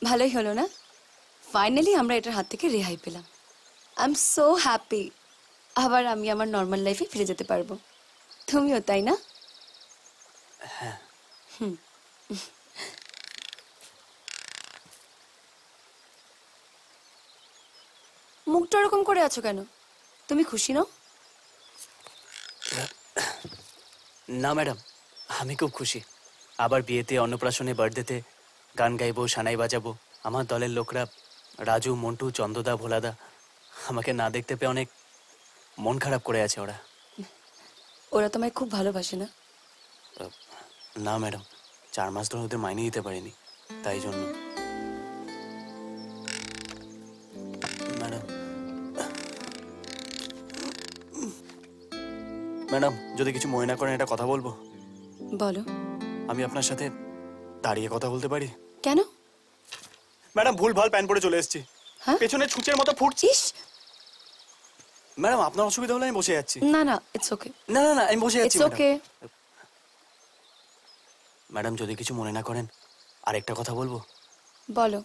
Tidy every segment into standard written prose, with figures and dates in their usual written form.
ভালোই হলো না? ফাইনালি আমরা এটার হাত থেকে রেহাই পেলাম। I am so happy. আবার আমি আমার নর্মাল লাইফে ফিরে যেতে পারবো। তুমিও তাই না? হ্যাঁ। মুখটা ওরকম করে আছো কেন? তুমি খুশি নও? না ম্যাডাম, আমি খুব খুশি। আবার বিয়েতে, অন্নপ্রাশনে, বার্থডেতে গান গাইবো, সানাই বাজাবো। আমার দলের লোকরা রাজু, মন্টু, চন্দ্রদা, ভোলাদা আমাকে না দেখতে পেয়ে অনেক মন খারাপ করে আছে। ওরা তোমায় খুব ভালোবাসে না? না ম্যাডাম, 4 মাস ধরে ওদের মাইনে দিতে পারিনি, তাই জন্য। ম্যাডাম ম্যাডাম যদি কিছু মনে না করেন একটা কথা বলবো। বলো। আমি আপনার সাথে দাঁড়িয়ে কথা বলতে পারি? কেন? ম্যাডাম ভুল ভাল প্যান্ট পরে চলে এসেছি, পেছনে ছুঁচের মতো ফুটছিস। ম্যাডাম আপনার অসুবিধা হলে আমি বসে যাচ্ছি। না না, ইটস ওকে। না না না, আমি বসে যাচ্ছি। It's okay. ম্যাডাম যদি কিছু মনে না করেন আরেকটা কথা বলবো। বলো।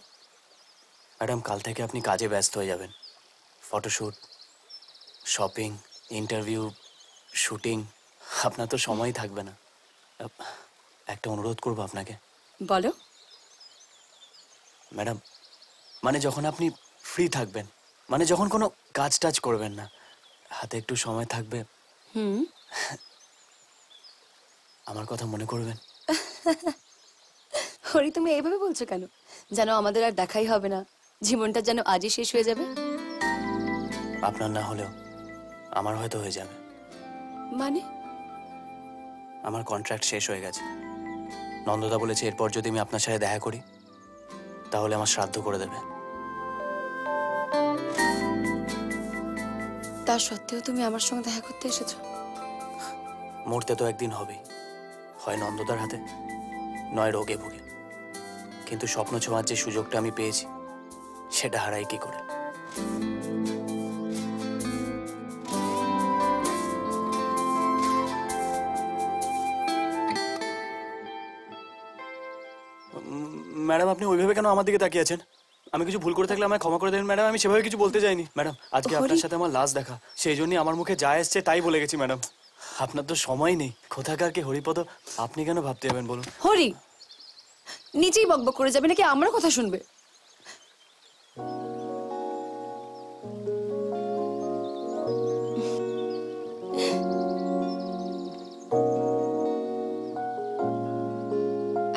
ম্যাডাম কাল থেকে আপনি কাজে ব্যস্ত হয়ে যাবেন। ফটোশ্যুট, শপিং, ইন্টারভিউ, শুটিং, আপনার তো সময়ই থাকবে না। একটা অনুরোধ করবো আপনাকে। বলো। ম্যাডাম মানে যখন আপনি ফ্রি থাকবেন, মানে যখন কোনো কাজ টাজ করবেন না, হাতে একটু সময় থাকবে, আমার কথা মনে করবেন। হরি তুমি এইভাবে বলছো কেন? যেন আমাদের আর দেখাই হবে না, জীবনটা যেন আজই শেষ হয়ে যাবে। আপনার না হলেও আমার হয়তো হয়ে যাবে। মানে? আমার কন্ট্রাক্ট শেষ হয়ে গেছে। নন্দদা বলেছে এরপর যদি আমি আপনার সাথে দেখা করি তাহলে আমার শ্রাদ্ধ করে দেবে। তা সত্ত্বেও তুমি আমার সঙ্গে দেখা করতে এসেছো? মরতে তো একদিন হবেই, হয় নন্দদার হাতে নয় রোগে ভুগে। কিন্তু স্বপ্ন ছোঁয়ার যে সুযোগটা আমি পেয়েছি সেটা হারাই কি করে? ম্যাডাম আপনি ওইভাবে কেন আমার দিকে তাকিয়ে আছেন? আমি কিছু ভুল করে থাকলে আমায় ক্ষমা করে দেবেন ম্যাডাম। আমি সেভাবে কিছু বলতে চাইনি ম্যাডাম। আজকে আপনার সাথে আমার লাস্ট দেখা, সেই জন্যই আমার মুখে যা এসছে তাই বলে গেছি ম্যাডাম। আপনার তো সময় নেই। কোথাকার কি হরিপদ, আপনি কেন ভাবতে যাবেন বলুন? হরি নিজেই বকবক করে যাবে নাকি আমার কথা শুনবে?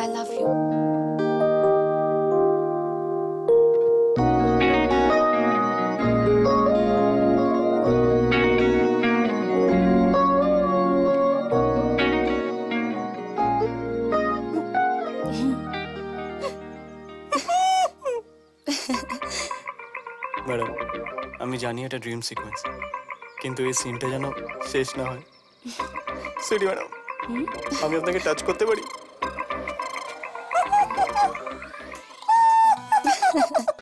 I love you. ম্যাডাম আমি জানি এটা ড্রিম সিকোয়েন্স, কিন্তু এই সিনটা যেন শেষ না হয়। সরি ম্যাডাম, আমি আপনাকে টাচ করতে পারি?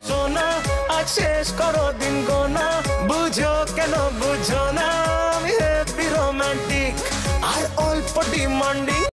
সোনা আজ শেষ করো দিন গোনা, বুঝো কেন